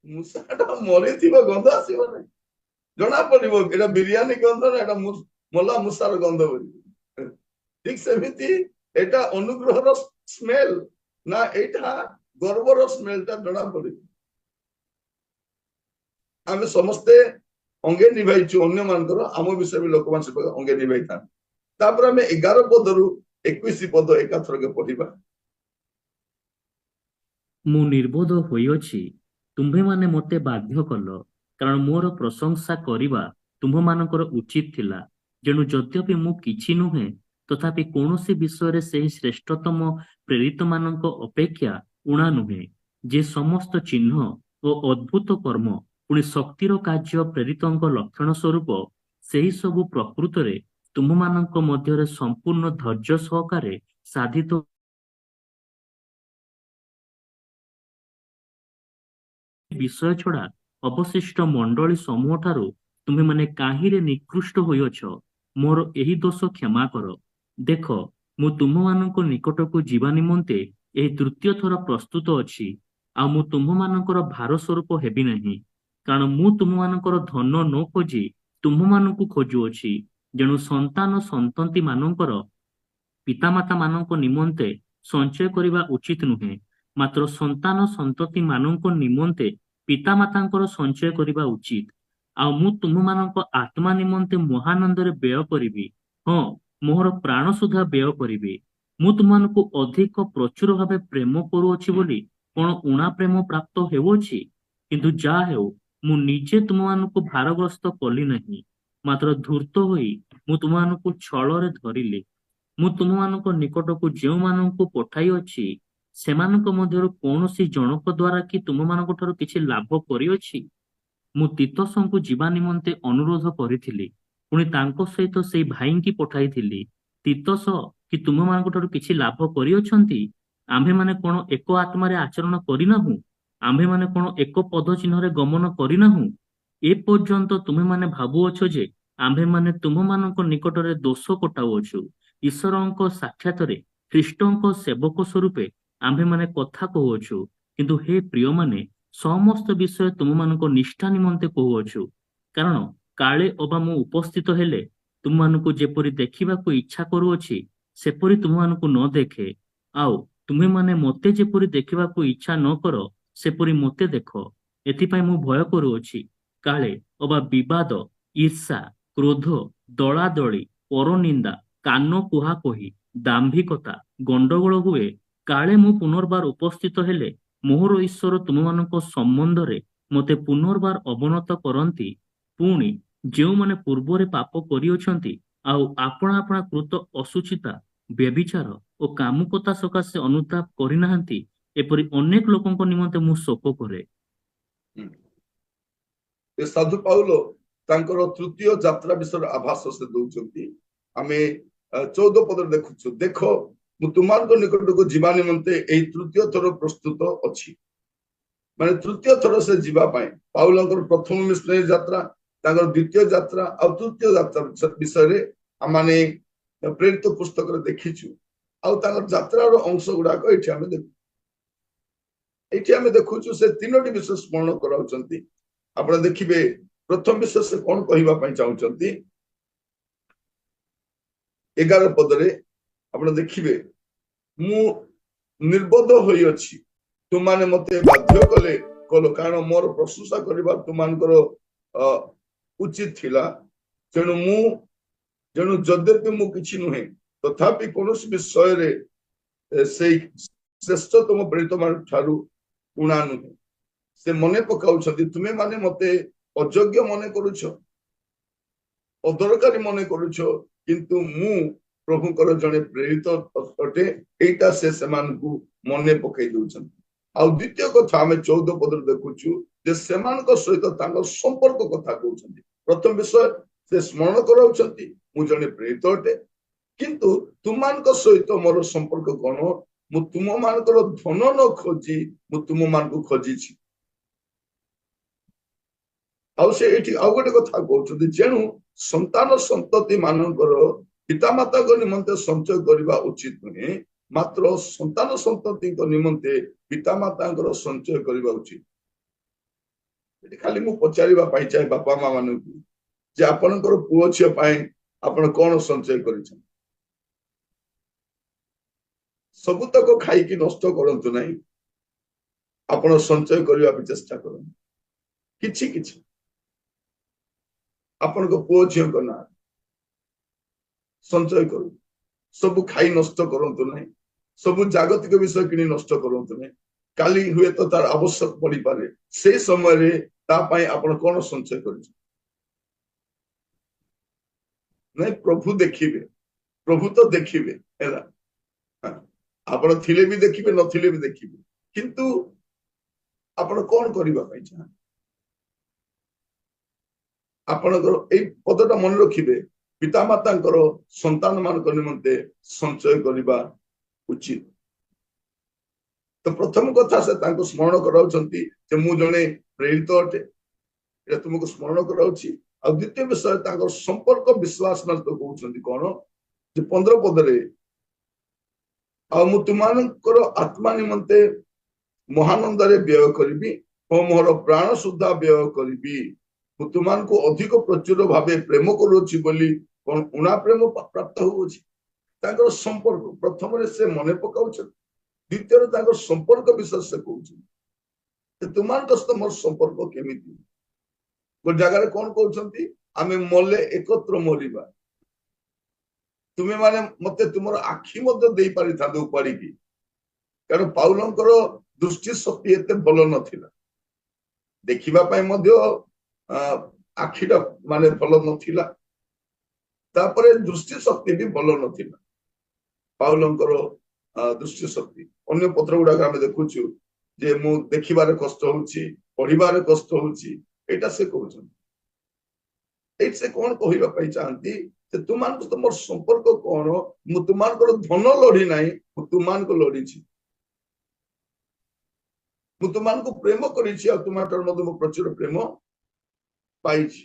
मूसाटा मरी थिबो गंध आसीबो नै जना पड़िबो एटा बिरियानी गंध ना एटा ମଲା ମୂଷାର ଗନ୍ଧ ବୋଲି। ଠିକ ସେମିତି ଏଇଟା ଅନୁଗ୍ରହର ସ୍ମେଲ ନା ଏଇଟା ଗର୍ବର ସ୍ମେଲଟା ଜଣା ପଡେ। ଆମେ ସମସ୍ତେ ଅଙ୍ଗେ ନିଭାଇଛୁ ଅନ୍ୟମାନଙ୍କର, ଆମ ବିଷୟରେ ଲୋକମାନେ ଅଙ୍ଗେ ନିଭାଇଥାନ୍ତି। ତାପରେ ଆମେ 11 ପଦରୁ 21 ପଦ ଏକାଥରକେ ପଢିବା। ମୁଁ ନିର୍ବୋଧ ହୋଇଅଛି, ତୁମ୍ଭେମାନେ ମୋତେ ବାଧ୍ୟ କଲ, କାରଣ ମୋର ପ୍ରଶଂସା କରିବା ତୁମ୍ଭମାନଙ୍କର ଉଚିତ ଥିଲା। ଯେଣୁ ଯଦ୍ୟପି ମୁଁ କିଛି ନୁହେଁ, ତଥାପି କୌଣସି ବିଷୟରେ ସେହି ଶ୍ରେଷ୍ଠତମ ପ୍ରେରିତମାନଙ୍କ ଅପେକ୍ଷା ଊଣା ନୁହେଁ, ଯେ ସମସ୍ତ ଚିହ୍ନ ଓ ଅଦ୍ଭୁତ କର୍ମ ପୁଣି ଶକ୍ତିର କାର୍ଯ୍ୟ ପ୍ରେରିତଙ୍କ ଲକ୍ଷଣ ସ୍ୱରୂପ ସେହି ସବୁ ପ୍ରକୃତରେ ତୁମ୍ଭମାନଙ୍କ ମଧ୍ୟରେ ସମ୍ପୂର୍ଣ୍ଣ ଧୈର୍ଯ୍ୟ ସହକାରେ ସାଧିତ ବିଷୟ ଛଡା ଅବଶିଷ୍ଟ ମଣ୍ଡଳୀ ସମୂହ ଠାରୁ ତୁମେମାନେ କାହିଁରେ ନିକୃଷ୍ଟ ହୋଇଅଛ? ମୋର ଏହି ଦୋଷ କ୍ଷମା କର। ଦେଖ, ମୁଁ ତୁମମାନଙ୍କ ନିକଟକୁ ଯିବା ନିମନ୍ତେ ଏହି ତୃତୀୟ ଥର ପ୍ରସ୍ତୁତ ଅଛି, ଆଉ ମୁଁ ତୁମମାନଙ୍କର ଭାର ସ୍ୱରୂପ ହେବି ନାହିଁ, କାରଣ ମୁଁ ତୁମମାନଙ୍କର ଧନ ନ ଖୋଜି ତୁମମାନଙ୍କୁ ଖୋଜୁଅଛି। ଯେଣୁ ସନ୍ତାନ ସନ୍ତତି ମାନଙ୍କର ପିତାମାତା ମାନଙ୍କ ନିମନ୍ତେ ସଞ୍ଚୟ କରିବା ଉଚିତ ନୁହେଁ, ମାତ୍ର ସନ୍ତାନ ସନ୍ତତି ମାନଙ୍କ ନିମନ୍ତେ ପିତାମାତାଙ୍କର ସଞ୍ଚୟ କରିବା ଉଚିତ। ଆଉ ମୁଁ ତୁମମାନଙ୍କ ଆତ୍ମା ନିମନ୍ତେ ମହାନନ୍ଦରେ ବ୍ୟୟ କରିବି, ହଁ, ମୋର ପ୍ରାଣ ସୁଦ୍ଧା ବ୍ୟୟ କରିବି। ମୁଁ ତୁମମାନଙ୍କୁ ଅଧିକ ପ୍ରଚୁର ଭାବେ ପ୍ରେମ କରୁଅଛି ବୋଲି କଣ ଊଣା ପ୍ରେମ ପ୍ରାପ୍ତ ହେଉଅଛି? କିନ୍ତୁ ଯାହା ହେଉ, ମୁଁ ନିଜେ ତୁମମାନଙ୍କୁ ଭାରଗ୍ରସ୍ତ କଲି ନାହିଁ, ମାତ୍ର ଧୂର୍ତ୍ତ ହୋଇ ମୁଁ ତୁମମାନଙ୍କୁ ଛଳରେ ଧରିଲି। ମୁଁ ତୁମମାନଙ୍କ ନିକଟକୁ ଯେଉଁମାନଙ୍କୁ ପଠାଇଅଛି, ସେମାନଙ୍କ ମଧ୍ୟରୁ କୌଣସି ଜଣକ ଦ୍ୱାରା କି ତୁମମାନଙ୍କ ଠାରୁ କିଛି ଲାଭ କରିଅଛି? ମୁଁ ତିତସଙ୍କୁ ଯିବା ନିମନ୍ତେ ଅନୁରୋଧ କରିଥିଲି, ପୁଣି ତାଙ୍କ ସହିତ ସେଇ ଭାଇଙ୍କି ପଠାଇଥିଲି। ତିତସ କି ତୁମମାନଙ୍କ ଠାରୁ କିଛି ଲାଭ କରିଅଛନ୍ତି? ଆମ୍ଭେମାନେ କଣ ଏକ ଆତ୍ମାରେ ଆଚରଣ କରିନାହୁଁ? ଆମ୍ଭେମାନେ କଣ ଏକ ପଦ ଚିହ୍ନରେ ଗମନ କରିନାହୁଁ? ଏ ପର୍ଯ୍ୟନ୍ତ ତୁମେମାନେ ଭାବୁଅଛ ଯେ ଆମ୍ଭେମାନେ ତୁମମାନଙ୍କ ନିକଟରେ ଦୋଷ କଟାଉଅଛୁ। ଈଶ୍ୱରଙ୍କ ସାକ୍ଷାତରେ ଖ୍ରୀଷ୍ଟଙ୍କ ସେବକ ସ୍ୱରୂପେ ଆମ୍ଭେମାନେ କଥା କହୁଅଛୁ। କିନ୍ତୁ ହେ ପ୍ରିୟମାନେ, ସମସ୍ତ ବିଷୟ ତୁମମାନଙ୍କ ନିଷ୍ଠା ନିମନ୍ତେ କହୁଅଛୁ, କାରଣ କାଳେ ଅବା ମୁଁ ଉପସ୍ଥିତ ହେଲେ ତୁମମାନଙ୍କୁ ଯେପରି ଦେଖିବାକୁ ଇଚ୍ଛା କରୁଅଛି, ସେପରି ତୁମମାନଙ୍କୁ ନ ଦେଖେ, ଆଉ ତୁମେମାନେ ମୋତେ ଯେପରି ଦେଖିବାକୁ ଇଚ୍ଛା ନ କର, ସେପରି ମୋତେ ଦେଖ। ଏଥିପାଇଁ ମୁଁ ଭୟ କରୁଅଛି, କାଳେ ଅବା ବିବାଦ, ଈର୍ଷା, କ୍ରୋଧ, ଦଳାଦଳି, ପରନିନ୍ଦା, କାନ କୁହାକହି, ଦାମ୍ଭିକତା, ଗଣ୍ଡଗୋଳ ହୁଏ। କାଳେ ମୁଁ ପୁନର୍ବାର ଉପସ୍ଥିତ ହେଲେ ମୋହର ଈଶ୍ୱର ତୁମମାନଙ୍କ ସମ୍ବନ୍ଧରେ ମୋତେ ପୁନର୍ବାର ଅବନତ କରନ୍ତି। ପୁଣି ଯେଉଁମାନେ ପୂର୍ବରେ ପାପ କରିଅଛନ୍ତି, ଆଉ ଆପଣା ଆପଣା କୃତ ଅସୁଚିତା, ବ୍ୟଭିଚାର ଓ କାମୁକତା ସକାଶେ ଅନୁତାପ କରିନାହାନ୍ତି, ଏପରି ଅନେକ ଲୋକଙ୍କ ନିମନ୍ତେ ମୁଁ ଶୋକ କରେ। ଏ ସାଧୁ ପାଉଲ ତାଙ୍କର ତୃତୀୟ ଯାତ୍ରା ବିଷୟରେ ଆଭାସ ସେ ଦଉଛନ୍ତି। ଆମେ 14 ପଦରେ ଦେଖୁଛୁ, ଦେଖ, ମୁଁ ତୁମମାନଙ୍କ ନିକଟକୁ ଯିବା ନିମନ୍ତେ ଏହି ତୃତୀୟ ଥର ପ୍ରସ୍ତୁତ ଅଛି। ମାନେ ତୃତୀୟ ଥର ସେ ଯିବା ପାଇଁ ପାଉଲଙ୍କର ପ୍ରଥମ ମିଶନାରୀ ଯାତ୍ରା, ତାଙ୍କର ଦ୍ୱିତୀୟ ଯାତ୍ରା ଆଉ ତୃତୀୟ ଯାତ୍ରା ବିଷୟରେ ଆମେ ପ୍ରେରିତ ପୁସ୍ତକରେ ଦେଖିଛୁ। ଆଉ ତାଙ୍କର ଯାତ୍ରାର ଅଂଶ ଗୁଡାକ ଏଠି ଆମେ ଦେଖୁଛୁ। ସେ 3ଟି ବିଷୟ ସ୍ମରଣ କରାଉଛନ୍ତି। ଆପଣ ଦେଖିବେ, ପ୍ରଥମ ବିଷୟ ସେ କଣ କହିବା ପାଇଁ ଚାହୁଁଛନ୍ତି? 11 ପଦରେ ଆପଣ ଦେଖିବେ, ମୁଁ ନିର୍ବୋଧ ହୋଇଅଛି, ତୁମାନେ ମତେ ବାଧ୍ୟ କଲ, କାରଣ ମୋର ପ୍ରଶଂସା କରିବା ତୁମାନଙ୍କର ଉଚିତ ଥିଲା। ଯେଣୁ ଯଦ୍ୟପି ମୁଁ କିଛି ନୁହେଁ, ତଥାପି କୌଣସି ବିଷୟରେ ସେଇ ଶ୍ରେଷ୍ଠତମ ପ୍ରେରିତ ମାନଙ୍କ ଠାରୁ ଊଣା ନୁହେଁ। ସେ ମନେ ପକାଉଛନ୍ତି, ତୁମେ ମାନେ ମତେ ଅଯୋଗ୍ୟ ମନେ କରୁଛ, ଅଦରକାରୀ ମନେ କରୁଛ, କିନ୍ତୁ ମୁଁ ପ୍ରଭୁଙ୍କର ଜଣେ ପ୍ରେରିତ ଅଟେ, ଏଇଟା ସେ ସେମାନଙ୍କୁ ମନେ ପକେଇ ଦଉଛନ୍ତି। ଆଉ ଦ୍ୱିତୀୟ କଥା ଆମେ 14 ପଦରେ ଦେଖୁଛୁ ଯେ ସେମାନଙ୍କ ସହିତ ତାଙ୍କ ସମ୍ପର୍କ କଥା କହୁଛନ୍ତି। ପ୍ରଥମ ବିଷୟ ସେ ସ୍ମରଣ କରାଉଛନ୍ତି, ମୁଁ ଜଣେ ପ୍ରେରିତ ଅଟେ, କିନ୍ତୁ ତୁମମାନଙ୍କ ସହିତ ମୋର ସମ୍ପର୍କ କଣ? ମୁଁ ତୁମମାନଙ୍କର ଧନ ନ ଖୋଜି ମୁଁ ତୁମମାନଙ୍କୁ ଖୋଜିଛି। ଆଉ ସେ ଏଠି ଆଉ ଗୋଟେ କଥା କହୁଛନ୍ତି, ଯେଣୁ ସନ୍ତାନ ସନ୍ତତି ମାନଙ୍କର ପିତାମାତାଙ୍କ ନିମନ୍ତେ ସଞ୍ଚୟ କରିବା ଉଚିତ ନୁହେଁ, ମାତ୍ର ସନ୍ତାନ ସନ୍ତତିଙ୍କ ନିମନ୍ତେ ପିତାମାତାଙ୍କର ସଞ୍ଚୟ କରିବା ଉଚିତ। ଏଠି ଖାଲି ମୁଁ ପଚାରିବା ପାଇଁ ଚାହେଁ ବାପା ମା ମାନଙ୍କୁ ଯେ ଆପଣଙ୍କର ପୁଅ ଝିଅ ପାଇଁ ଆପଣ କଣ ସଞ୍ଚୟ କରିଛନ୍ତି? ସବୁତକ ଖାଇକି ନଷ୍ଟ କରନ୍ତୁ ନାହିଁ, ଆପଣ ସଞ୍ଚୟ କରିବା ପାଇଁ ଚେଷ୍ଟା କରନ୍ତୁ। କିଛି କିଛି ଆପଣଙ୍କ ପୁଅ ଝିଅଙ୍କ ନାଁ ସଞ୍ଚୟ କରନ୍ତୁ। ସବୁ ଖାଇ ନଷ୍ଟ କରନ୍ତୁ ନାହିଁ, ସବୁ ଜାଗତିକ ବିଷୟ କିଣି ନଷ୍ଟ କରନ୍ତୁ ନାହିଁ। କାଲି ହୁଏତ ତାର ଆବଶ୍ୟକ ପଡିପାରେ, ସେଇ ସମୟରେ ତା ପାଇଁ ଆପଣ କଣ ସଞ୍ଚୟ କରିଛନ୍ତି? ନାଇଁ, ପ୍ରଭୁ ଦେଖିବେ, ପ୍ରଭୁ ତ ଦେଖିବେ ହେଲା। ଆପଣ ଥିଲେ ବି ଦେଖିବେ, ନଥିଲେ ବି ଦେଖିବେ, କିନ୍ତୁ ଆପଣ କଣ କରିବା ପାଇଁ ଚାହାନ୍ତି? ଆପଣଙ୍କର ଏଇ ପଦଟା ମନେ ରଖିବେ, ପିତାମାତାଙ୍କର ସନ୍ତାନ ମାନଙ୍କ ନିମନ୍ତେ ସଞ୍ଚୟ କରିବା ଉଚିତ। ତ ପ୍ରଥମ କଥା ସେ ତାଙ୍କୁ ସ୍ମରଣ କରାଉଛନ୍ତି ଯେ ମୁଁ ଜଣେ ପ୍ରେରିତ ଅଟେ, এটা ତୁମକୁ ସ୍ମରଣ କରାଉଛି। ଆଉ ଦ୍ୱିତୀୟ ବିଷୟ ତାଙ୍କର ସମ୍ପର୍କ ବିଶ୍ୱାସ ସହିତ କହୁଛନ୍ତି କଣ, ଯେ 15 ପଦରେ, ଆଉ ମୁଁ ତୁମମାନଙ୍କର ଆତ୍ମା ନିମନ୍ତେ ମହାନନ୍ଦରେ ବ୍ୟୟ କରିବି ଓ ମୋର ପ୍ରାଣ ସୁଦ୍ଧା ବ୍ୟୟ କରିବି। ମୁଁ ତୁମମାନଙ୍କୁ ଅଧିକ ପ୍ରଚୁର ଭାବେ ପ୍ରେମ କରୁଅଛି ବୋଲି କଣ ଉଣା ପ୍ରେମ ପ୍ରାପ୍ତ ହଉଅଛି? ତାଙ୍କର ସମ୍ପର୍କ ପ୍ରଥମରେ ସେ ମନେ ପକାଉଛନ୍ତି, ଦ୍ୱିତୀୟରେ ତାଙ୍କର ସମ୍ପର୍କ ବିଷୟ ସେ କହୁଛନ୍ତି। ତୁମମାନଙ୍କ ସହିତ ମୋର ସମ୍ପର୍କ କେମିତି? ଗୋଟେ ଜାଗାରେ କଣ କହୁଛନ୍ତି, ଆମେ ମଲେ ଏକତ୍ର ମରିବା। ତୁମେ ମାନେ ମତେ ତୁମର ଆଖି ମଧ୍ୟ ଦେଇପାରିଥାନ୍ତ ଉପାଡ଼ିକି, କାରଣ ପାଉଲଙ୍କର ଦୃଷ୍ଟି ଶକ୍ତି ଏତେ ଭଲ ନଥିଲା, ଦେଖିବା ପାଇଁ ମଧ୍ୟ ଆଖିଟା ମାନେ ଭଲ ନଥିଲା, ତାପରେ ଦୃଷ୍ଟି ଶକ୍ତି ବି ଭଲ ନଥିଲା ପାଉଲଙ୍କର ଦୃଷ୍ଟି ଶକ୍ତି। ଅନ୍ୟ ପତ୍ର ଗୁଡାକ ଆମେ ଦେଖୁଛୁ ଯେ ମୁଁ ଦେଖିବାରେ କଷ୍ଟ ହଉଛି, ପଢିବାରେ କଷ୍ଟ ହଉଛି, ଏଇଟା ସେ କହୁଛନ୍ତି। ଏଇଠି ସେ କଣ କହିବା ପାଇଁ ଚାହାନ୍ତି, ଯେ ତୁମମାନଙ୍କ ସହିତ ମୋର ସମ୍ପର୍କ କଣ? ମୁଁ ତୁମମାନଙ୍କର ଧନ ଲଢି ନାହିଁ, ମୁଁ ତୁମମାନଙ୍କୁ ଲଢିଛି। ମୁଁ ତୁମମାନଙ୍କୁ ପ୍ରେମ କରିଛି, ଆଉ ତୁମଠାରୁ ମଧ୍ୟ ମୁଁ ପ୍ରଚୁର ପ୍ରେମ ପାଇଛି।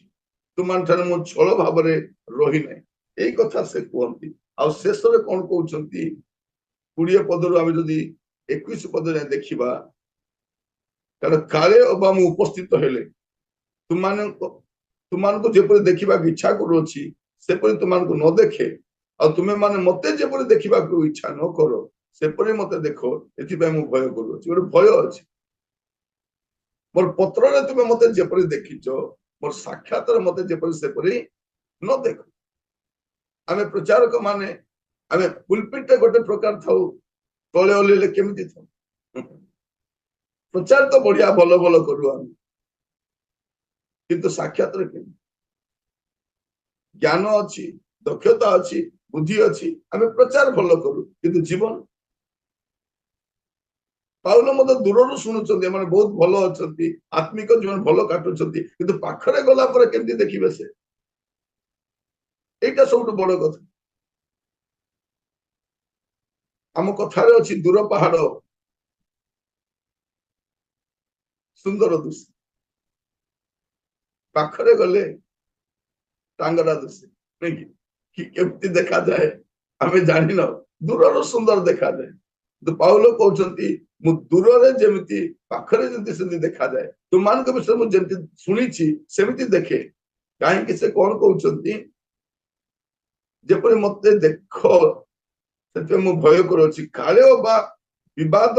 ତୁମଠାରୁ ମୁଁ ଛଳ ଭାବରେ ରହିନାହିଁ, ଏଇ କଥା ସେ କୁହନ୍ତି। ଆଉ ଶେଷରେ କଣ କହୁଛନ୍ତି, 20 ପଦରୁ ଆମେ ଯଦି 21 ପଦ ଯାଏ ଦେଖିବା, କାରଣ କାଳେ ଅବା ମୁଁ ଉପସ୍ଥିତ ହେଲେ ତୁମମାନଙ୍କୁ ଯେପରି ଦେଖିବାକୁ ଇଚ୍ଛା କରୁଅଛି ସେପରି ତୁମମାନଙ୍କୁ ନ ଦେଖେ, ଆଉ ତୁମେ ମାନେ ମତେ ଯେପରି ଦେଖିବାକୁ ଇଚ୍ଛା ନ କର ସେପରି ମତେ ଦେଖ, ଏଥିପାଇଁ ମୁଁ ଭୟ କରୁଅଛି। ଗୋଟେ ଭୟ ଅଛି। ମୋର ପତ୍ରରେ ତୁମେ ମତେ ଯେପରି ଦେଖିଛ, ମୋର ସାକ୍ଷାତରେ ମତେ ଯେପରି ସେପରି ନ ଦେଖ। ଆମେ ପ୍ରଚାରକ ମାନେ ଆମେ ପୁଲପିଟରେ ଗୋଟେ ପ୍ରକାର ଥାଉ, ତଳେ ଓହ୍ଲେଇଲେ କେମିତି ଥାଉ? ପ୍ରଚାର ତ ବଢିଆ ଭଲ ଭଲ କରୁ ଆମେ, କିନ୍ତୁ ସାକ୍ଷାତରେ କେମିତି? ଜ୍ଞାନ ଅଛି, ଦକ୍ଷତା ଅଛି, ବୁଦ୍ଧି ଅଛି, ଆମେ ପ୍ରଚାର ଭଲ କରୁ, କିନ୍ତୁ ଜୀବନ? ପାଉଲ ମଧ୍ୟ ଦୂରରୁ ଶୁଣୁଛନ୍ତି ଏମାନେ ବହୁତ ଭଲ ଅଛନ୍ତି, ଆତ୍ମିକ ଜୀବନ ଭଲ କାଟୁଛନ୍ତି, କିନ୍ତୁ ପାଖରେ ଗଲା ପରେ କେମିତି ଦେଖିବେ ସେ? এইটা ସବୁଠୁ ବଡ କଥା। ଆମ କଥାରେ ଅଛି, ଦୂର ପାହାଡ ସୁନ୍ଦର ଦୁଷେ, ପାଖରେ ଗଲେ ଟାଙ୍ଗରା ଦୁଷେ, ନାଇଁ କି କେମିତି ଦେଖାଯାଏ ଆମେ ଜାଣିନ, ଦୂରରୁ ସୁନ୍ଦର ଦେଖାଯାଏ। କିନ୍ତୁ ପାଉଲ କହୁଛନ୍ତି ମୁଁ ଦୂରରେ ଯେମିତି ପାଖରେ ଯେମିତି ସେମିତି ଦେଖାଯାଏ, ତୁମମାନଙ୍କ ବିଷୟରେ ମୁଁ ଯେମିତି ଶୁଣିଛି ସେମିତି ଦେଖେ। କାହିଁକି ସେ କଣ କହୁଛନ୍ତି, ଯେପରି ମତେ ଦେଖ ସେଥିପାଇଁ ମୁଁ ଭୟ କରୁଅଛି। କାଳେ ଅବା ବିବାଦ,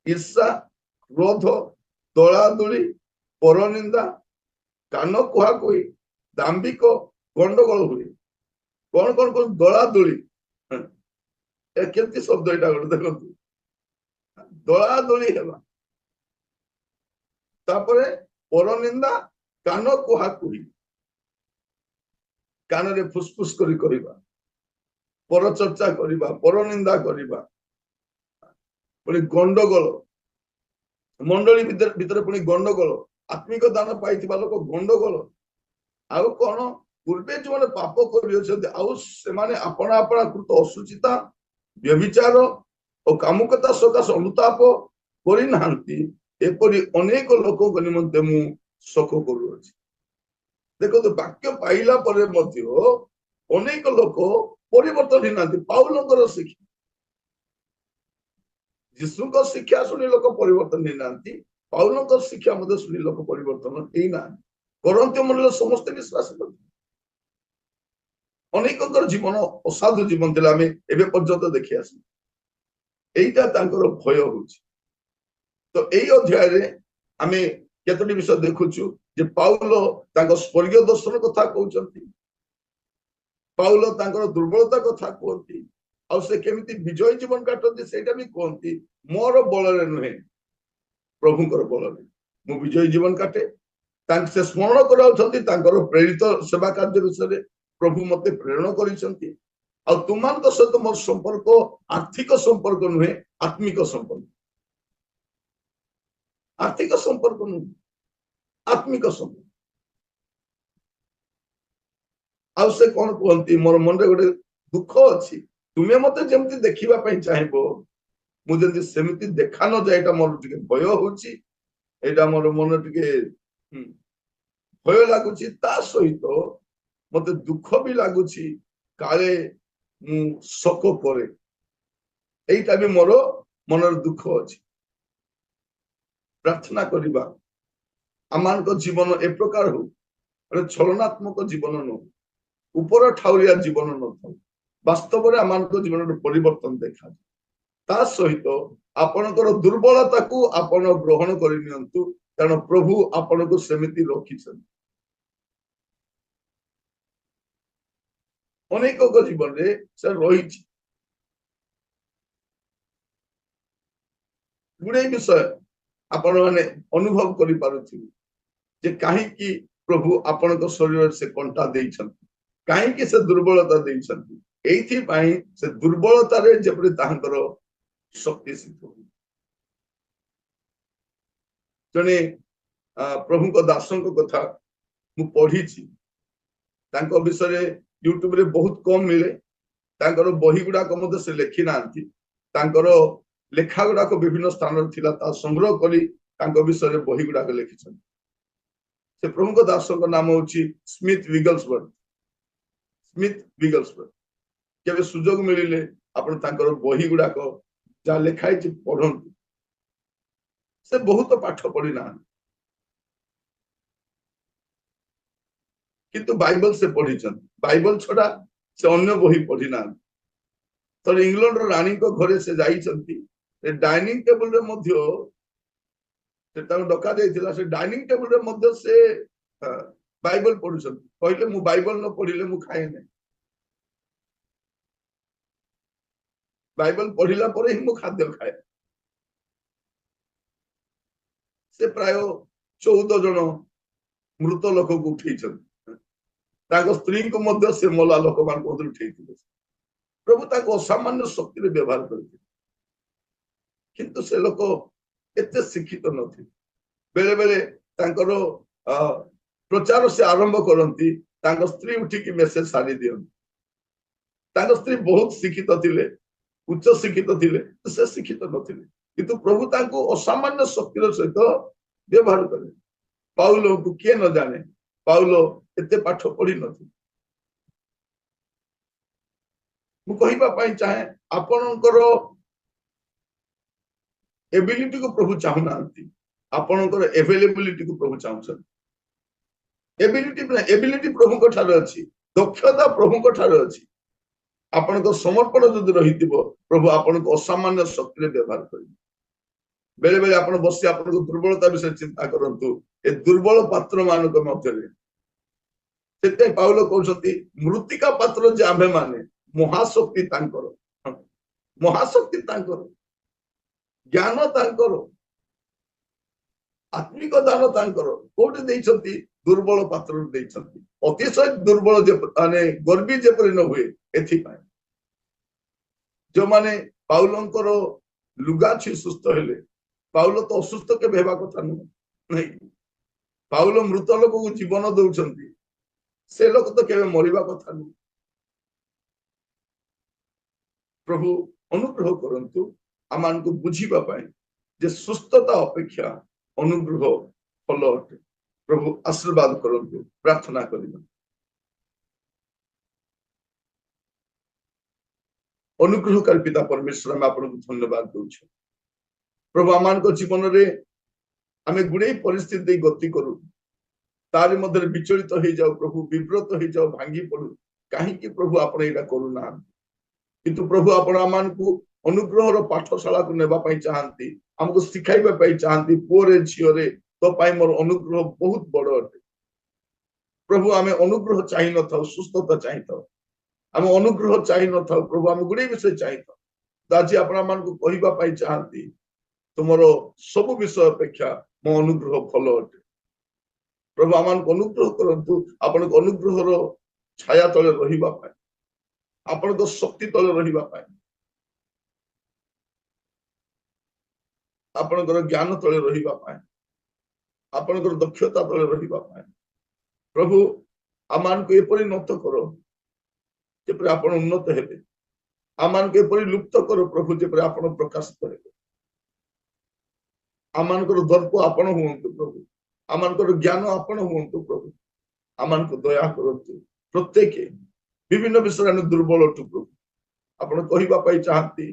ଈର୍ଷା, କ୍ରୋଧ, ଦଳାଦଳି, ପରନିନ୍ଦା, କାନ କୁହାକୁହି, ଦାମ୍ଭିକ ଗଣ୍ଡଗୋଳ ହୁଏ। କଣ କଣ କଣ? ଦଳାଦଳି, କେମିତି ଶବ୍ଦ ଏଇଟା ଗୋଟେ ଦେଖନ୍ତୁ, ଦଳାଦଳି ହେବା, ତାପରେ ପରନିନ୍ଦା, କାନ କୁହାକୁହି, କାନରେ ଫୁସଫୁସ କରି କରିବା, ପରଚର୍ଚ୍ଚା କରିବା, ପରନିନ୍ଦା କରିବା, ପୁଣି ଗଣ୍ଡଗୋଳ, ମଣ୍ଡଳୀ ଭିତରେ ପୁଣି ଗଣ୍ଡଗୋଳ, ଆତ୍ମିକ ଦାନ ପାଇଥିବା ଲୋକ ଗଣ୍ଡଗୋଳ। ଆଉ କଣ? ପୂର୍ବେ ଯୋଉମାନେ ପାପ କରିଅଛନ୍ତି ଆଉ ସେମାନେ ଆପଣା ଆପଣା କୃତ ଅସୁଚିତା, ବ୍ୟଭିଚାର ଓ କାମୁକତା ସକାଶେ ଅନୁତାପ କରିନାହାନ୍ତି, ଏପରି ଅନେକ ଲୋକଙ୍କ ନିମନ୍ତେ ମୁଁ ଶୋକ କରୁଅଛି। ଦେଖନ୍ତୁ, ବାକ୍ୟ ପାଇଲା ପରେ ମଧ୍ୟ ଅନେକ ଲୋକ ପରିବର୍ତ୍ତନ ହେଇନାହାନ୍ତି। ପାଉଲଙ୍କର ଶିକ୍ଷା, ଯୀଶୁଙ୍କ ଶିକ୍ଷା ଶୁଣି ଲୋକ ପରିବର୍ତ୍ତନ ହେଇନାହାନ୍ତି, ପାଉଲଙ୍କ ଶିକ୍ଷା ମଧ୍ୟ ଶୁଣି ଲୋକ ପରିବର୍ତ୍ତନ ହେଇନାହାନ୍ତି। କରନ୍ତୀୟ ମଣ୍ଡଳୀର ସମସ୍ତେ ବିଶ୍ୱାସ କରନ୍ତି, ଅନେକଙ୍କର ଜୀବନ ଅସାଧୁ ଜୀବନ ଥିଲା ଆମେ ଏବେ ପର୍ଯ୍ୟନ୍ତ ଦେଖି ଆସିଲୁ। এইটা ତାଙ୍କର ଭୟ ହଉଛି। ତ ଏଇ ଅଧ୍ୟାୟରେ ଆମେ କେତୋଟି ବିଷୟ ଦେଖୁଛୁ ଯେ ପାଉଲ ତାଙ୍କ ସ୍ୱର୍ଗୀୟ ଦର୍ଶନ କଥା କହୁଛନ୍ତି, ପାଉଲ ତାଙ୍କର ଦୁର୍ବଳତା କଥା କୁହନ୍ତି, ଆଉ ସେ କେମିତି ବିଜୟ ଜୀବନ କାଟନ୍ତି ସେଇଟା ବି କୁହନ୍ତି। ମୋର ବଳରେ ନୁହେଁ, ପ୍ରଭୁଙ୍କର ବଳରେ ମୁଁ ବିଜୟ ଜୀବନ କାଟେ। ସେ ସ୍ମରଣ କରାଉଛନ୍ତି ତାଙ୍କର ପ୍ରେରିତ ସେବା କାର୍ଯ୍ୟ ବିଷୟରେ। ପ୍ରଭୁ ମତେ ପ୍ରେରଣ କରିଛନ୍ତି, ଆଉ ତୁମମାନଙ୍କ ସହିତ ମୋର ସମ୍ପର୍କ ଆର୍ଥିକ ସମ୍ପର୍କ ନୁହେଁ, ଆତ୍ମିକ ସମ୍ପର୍କ। ଆର୍ଥିକ ସମ୍ପର୍କ ନୁହେଁ, ଆତ୍ମିକ ସମ୍ପର୍କ। ଆଉ ସେ କଣ କୁହନ୍ତି, ମୋର ମନରେ ଗୋଟେ ଦୁଃଖ ଅଛି, ତୁମେ ମତେ ଯେମିତି ଦେଖିବା ପାଇଁ ଚାହିଁବ ମୁଁ ଯଦି ସେମିତି ଦେଖା ନ ଯାଏ, ଏଇଟା ମୋର ଟିକେ ଭୟ ହଉଛି, ଏଇଟା ମୋର ମନ ଟିକେ ଭୟ ଲାଗୁଛି। ତା ସହିତ ମତେ ଦୁଃଖ ବି ଲାଗୁଛି, କାଳେ ମୁଁ ଶୋକ କରେ, এইটা ବି ମୋର ମନରେ ଦୁଃଖ ଅଛି। ପ୍ରାର୍ଥନା କରିବା ଆମମାନଙ୍କ ଜୀବନ ଏ ପ୍ରକାର ହଉ, ଛଳନାତ୍ମକ ଜୀବନ ନହଉ, ଉପର ଠାଉରିଆ ଜୀବନ ନଥାଉ, ବାସ୍ତବରେ ଆମମାନଙ୍କ ଜୀବନରେ ପରିବର୍ତ୍ତନ ଦେଖାଯାଏ। ତା ସହିତ ଆପଣଙ୍କର ଦୁର୍ବଳତାକୁ ଆପଣ ଗ୍ରହଣ କରି ନିଅନ୍ତୁ, କାରଣ ପ୍ରଭୁ ଆପଣଙ୍କୁ ସେମିତି ରଖିଛନ୍ତି। ଅନେକଙ୍କ ଜୀବନରେ ସେ ରହିଛି ଗୁଡେ ବିଷୟ ଆପଣ ମାନେ ଅନୁଭବ କରିପାରୁଥିବେ ଯେ କାହିଁକି ପ୍ରଭୁ ଆପଣଙ୍କ ଶରୀରରେ ସେ କଣ୍ଟା ଦେଇଛନ୍ତି, କାହିଁକି ସେ ଦୁର୍ବଳତା ଦେଇଛନ୍ତି। ଏଇଥିପାଇଁ ସେ ଦୁର୍ବଳତାରେ ଯେପରି ତାଙ୍କର ଶକ୍ତି ସିଦ୍ଧ ହୁଏ। ଜଣେ ପ୍ରଭୁଙ୍କ ଦାସଙ୍କ କଥା ମୁଁ ପଢିଛି, ତାଙ୍କ ବିଷୟରେ ୟୁଟ୍ୟୁବରେ ବହୁତ କମ ମିଳେ। ତାଙ୍କର ବହି ଗୁଡାକ ମଧ୍ୟ ସେ ଲେଖି ନାହାନ୍ତି, ତାଙ୍କର ଲେଖା ଗୁଡାକ ବିଭିନ୍ନ ସ୍ଥାନରେ ଥିଲା, ତା ସଂଗ୍ରହ କରି ତାଙ୍କ ବିଷୟରେ ବହି ଗୁଡାକ ଲେଖିଛନ୍ତି। ସେ ପ୍ରଭୁଙ୍କ ଦାସଙ୍କ ନାମ ହଉଛି ସ୍ମିଥ ବିଗଲସବର୍ଗ। ସ୍ମିଥ ବିଗଲସବର୍ଗ। କେବେ ସୁଯୋଗ ମିଳିଲେ ଆପଣ ତାଙ୍କର ବହି ଗୁଡାକ ଯାହା ଲେଖା ହେଇଛି ପଢନ୍ତୁ। ସେ ବହୁତ ପାଠ ପଢି ନାହାନ୍ତି, କିନ୍ତୁ ବାଇବଲ ସେ ପଢିଛନ୍ତି। ବାଇବଲ ଛଡା ସେ ଅନ୍ୟ ବହି ପଢି ନାହାନ୍ତି। ଥରେ ଇଂଲଣ୍ଡର ରାଣୀଙ୍କ ଘରେ ସେ ଯାଇଛନ୍ତି, ସେ ଡାଇନିଂ ଟେବୁଲରେ ମଧ୍ୟ ସେ ତାଙ୍କୁ ଡକା ଯାଇଥିଲା, ସେ ଡାଇନିଂ ଟେବୁଲରେ ମଧ୍ୟ ସେ ବାଇବଲ ପଢୁଛନ୍ତି। କହିଲେ ମୁଁ ବାଇବଲ ନ ପଢିଲେ ମୁଁ ଖାଏ ନାହିଁ, ବାଇବଲ ପଢିଲା ପରେ ହିଁ ମୁଁ ଖାଦ୍ୟ ଖାଏ। ସେ ପ୍ରାୟ 14 ଜଣ ମୃତ ଲୋକକୁ ଉଠେଇଛନ୍ତି, ତାଙ୍କ ସ୍ତ୍ରୀଙ୍କୁ ମଧ୍ୟ ସେ ମଲା ଲୋକମାନଙ୍କୁ ମଧ୍ୟ ଉଠେଇଥିଲେ। ପ୍ରଭୁ ତାଙ୍କୁ ଅସାମାନ୍ୟ ଶକ୍ତିରେ ବ୍ୟବହାର କରିଥିଲେ, କିନ୍ତୁ ସେ ଲୋକ ଏତେ ଶିକ୍ଷିତ ନଥିଲେ। ବେଳେ ବେଳେ ତାଙ୍କର ପ୍ରଚାର ସେ ଆରମ୍ଭ କରନ୍ତି, ତାଙ୍କ ସ୍ତ୍ରୀ ଉଠିକି ମେସେଜ ସାରି ଦିଅନ୍ତି। ତାଙ୍କ ସ୍ତ୍ରୀ ବହୁତ ଶିକ୍ଷିତ ଥିଲେ, ଉଚ୍ଚ ଶିକ୍ଷିତ ଥିଲେ, ସେ ଶିକ୍ଷିତ ନଥିଲେ, କିନ୍ତୁ ପ୍ରଭୁ ତାଙ୍କୁ ଅସାମାନ୍ୟ ଶକ୍ତିର ସହିତ ବ୍ୟବହାର କଲେ। ପାଉଲଙ୍କୁ କିଏ ନ ଜାଣେ, ପାଉଲ ଏତେ ପାଠ ପଢି ନଥିଲେ। ମୁଁ କହିବା ପାଇଁ ଚାହେଁ, ଆପଣଙ୍କର ଏବିଲିଟିକୁ ପ୍ରଭୁ ଚାହୁଁନାହାନ୍ତି, ଆପଣଙ୍କର ଏଭେଲେବିଲିଟିକୁ ପ୍ରଭୁ ଚାହୁଁଛନ୍ତି। ଏବିଲିଟି ପ୍ରଭୁଙ୍କ ଠାରେ ଅଛି, ଦକ୍ଷତା ପ୍ରଭୁଙ୍କ ଠାରେ ଅଛି। ଆପଣଙ୍କ ସମର୍ପଣ ଯଦି ରହିଥିବ, ପ୍ରଭୁ ଆପଣଙ୍କୁ ଅସାମାନ୍ୟ ଶକ୍ତିରେ ବ୍ୟବହାର କରିବେ। ବେଳେ ବେଳେ ଆପଣ ବସି ଆପଣଙ୍କ ଦୁର୍ବଳତା ବିଷୟରେ ଚିନ୍ତା କରନ୍ତୁ, ଏ ଦୁର୍ବଳ ପାତ୍ର ମାନଙ୍କ ମଧ୍ୟରେ। ସେଥିପାଇଁ ପାଉଲ କହୁଛନ୍ତି, ମୃତ୍ତିକା ପାତ୍ର ଯେ ଆମ୍ଭେ ମାନେ, ମହାଶକ୍ତି ତାଙ୍କର, ମହାଶକ୍ତି ତାଙ୍କର, ଜ୍ଞାନ ତାଙ୍କର, ଆତ୍ମିକ ଦାନ ତାଙ୍କର। କୋଉଠି ଦେଇଛନ୍ତି? ଦୁର୍ବଳ ପାତ୍ରରେ ଦେଇଛନ୍ତି। ଅତିଶୟ ଦୁର୍ବଳ ମାନେ ଗର୍ବି ଯେପରି ନ ହୁଏ, ଏଥିପାଇଁ ଯୋଉମାନେ ପାଉଲଙ୍କର ଲୁଗା ଛୁଇଁ ସୁସ୍ଥ ହେଲେ, ପାଉଲ ତ ଅସୁସ୍ଥ କେବେ ହେବା କଥା ନୁହେଁ, ନାଇଁ। ପାଉଲ ମୃତ ଲୋକକୁ ଜୀବନ ଦଉଛନ୍ତି, ସେ ଲୋକ ତ କେବେ ମରିବା କଥା ନୁହେଁ। ପ୍ରଭୁ ଅନୁଗ୍ରହ କରନ୍ତୁ ଆମମାନଙ୍କୁ ବୁଝିବା ପାଇଁ ଯେ ସୁସ୍ଥତା ଅପେକ୍ଷା ଅନୁଗ୍ରହ ଭଲ ଅଟେ। ପ୍ରଭୁ ଆଶୀର୍ବାଦ କରନ୍ତୁ। ପ୍ରାର୍ଥନା କରିବା। ଅନୁଗ୍ରହକାରୀ ପିତା ପରମେଶ୍ୱର, ଆମେ ଆପଣଙ୍କୁ ଧନ୍ୟବାଦ ଦଉଛୁ। ପ୍ରଭୁ ଆମମାନଙ୍କ ଜୀବନରେ ଆମେ ଗୁଡେ ପରିସ୍ଥିତି ଦେଇ ଗତି କରୁ, ତାରି ମଧ୍ୟରେ ବିଚଳିତ ହେଇଯାଉ, ପ୍ରଭୁ ବିବ୍ରତ ହେଇଯାଉ, ଭାଙ୍ଗି ପଡୁ, କାହିଁକି ପ୍ରଭୁ ଆପଣ ଏଇଟା କରୁନାହାନ୍ତି? କିନ୍ତୁ ପ୍ରଭୁ ଆପଣ ଆମମାନଙ୍କୁ ଅନୁଗ୍ରହର ପାଠଶାଳାକୁ ନେବା ପାଇଁ ଚାହାନ୍ତି, ଆମକୁ ଶିଖାଇବା ପାଇଁ ଚାହାନ୍ତି, ପୁଅରେ ଝିଅରେ ତୋ ପାଇଁ ମୋର ଅନୁଗ୍ରହ ବହୁତ ବଡ ଅଟେ। ପ୍ରଭୁ ଆମେ ଅନୁଗ୍ରହ ଚାହିଁ ନଥାଉ, ସୁସ୍ଥତା ଚାହିଁଥାଉ, ଆମେ ଅନୁଗ୍ରହ ଚାହିଁ ନଥାଉ ପ୍ରଭୁ, ଆମେ ଗୁଡିଏ ବିଷୟ ଚାହିଁଥାଉ। ଆଜି ଆପଣ ଆମମାନଙ୍କୁ କହିବା ପାଇଁ ଚାହାନ୍ତି ତୁମର ସବୁ ବିଷୟ ଅପେକ୍ଷା ମୋ ଅନୁଗ୍ରହ ଭଲ ଅଟେ। ପ୍ରଭୁ ଆମମାନଙ୍କୁ ଅନୁଗ୍ରହ କରନ୍ତୁ, ଆପଣଙ୍କ ଅନୁଗ୍ରହର ଛାୟା ତଳେ ରହିବା ପାଇଁ, ଆପଣଙ୍କ ଶକ୍ତି ତଳେ ରହିବା ପାଇଁ, ଆପଣଙ୍କର ଜ୍ଞାନ ତଳେ ରହିବା ପାଇଁ, ଆପଣଙ୍କର ଦକ୍ଷତା ତଳେ ରହିବା ପାଇଁ। ପ୍ରଭୁ ଆମମାନଙ୍କୁ ଏପରି ନତ କର ଯେପରି ଆପଣ ଉନ୍ନତ ହେବେ, ଆମମାନଙ୍କୁ ଏପରି ଲୁପ୍ତ କର ପ୍ରଭୁ ଯେପରି ଆପଣ ପ୍ରକାଶିତ ହେବେ। ଆମମାନଙ୍କର ଦର୍ପ ଆପଣ ହୁଅନ୍ତୁ ପ୍ରଭୁ, ଆମମାନଙ୍କର ଜ୍ଞାନ ଆପଣ ହୁଅନ୍ତୁ ପ୍ରଭୁ, ଆମମାନଙ୍କୁ ଦୟା କରନ୍ତୁ। ପ୍ରତ୍ୟେକ ବିଭିନ୍ନ ବିଷୟରେ ଆମେ ଦୁର୍ବଳ ଅଟୁ ପ୍ରଭୁ, ଆପଣ କହିବା ପାଇଁ ଚାହାନ୍ତି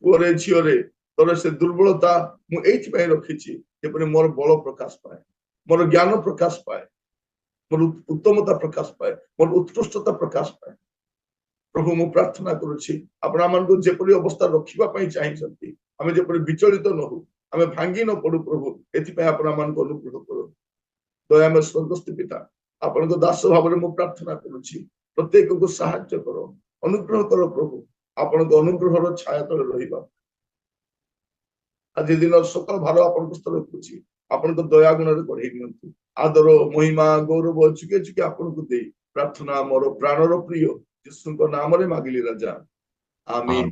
ପୁଅରେ ଝିଅରେ ତୋର ସେ ଦୁର୍ବଳତା ମୁଁ ଏଇଥିପାଇଁ ରଖିଛି ଯେପରି ମୋର ବଳ ପ୍ରକାଶ ପାଏ, ମୋର ଜ୍ଞାନ ପ୍ରକାଶ ପାଏ, ମୋର ଉତ୍ତମତା ପ୍ରକାଶ ପାଏ, ମୋର ଉତ୍କୃଷ୍ଟତା ପ୍ରକାଶ ପାଏ। ପ୍ରଭୁ ମୁଁ ପ୍ରାର୍ଥନା କରୁଛି ଆପଣ ଆମମାନଙ୍କୁ ଯେପରି ଅବସ୍ଥା ରଖିବା ପାଇଁ ଚାହିଁଛନ୍ତି, ଆମେ ଯେପରି ବିଚଳିତ ନ ହଉ, ଆମେ ଭାଙ୍ଗି ନ ପଡୁ ପ୍ରଭୁ, ଏଥିପାଇଁ ଆପଣ ଆମମାନଙ୍କୁ ଅନୁଗ୍ରହ କରନ୍ତୁ। ଦୟାମୟ ସ୍ୱର୍ଗସ୍ଥ ପିତା, ଆପଣଙ୍କ ଦାସ ଭାବରେ ମୁଁ ପ୍ରାର୍ଥନା କରୁଛି, ପ୍ରତ୍ୟେକଙ୍କୁ ସାହାଯ୍ୟ କର, ଅନୁଗ୍ରହ କର ପ୍ରଭୁ, ଆପଣଙ୍କ ଅନୁଗ୍ରହର ଛାୟା ତଳେ ରହିବା। ଆଜି ଦିନର ସକାଳ ଭାର ଆପଣଙ୍କ ସ୍ତର ରଖୁଛି, ଆପଣଙ୍କ ଦୟା ଗୁଣରେ ବଢେଇ ନିଅନ୍ତୁ। ଆଦର ମହିମା ଗୌରବ ଯୁଗେ ଯୁଗେ ଆପଣଙ୍କୁ ଦେଇ ପ୍ରାର୍ଥନା ମୋର ପ୍ରାଣର ପ୍ରିୟ ଯୀଶୁଙ୍କ ନାମରେ ମାଗିଲି ରାଜା, ଆମିନ।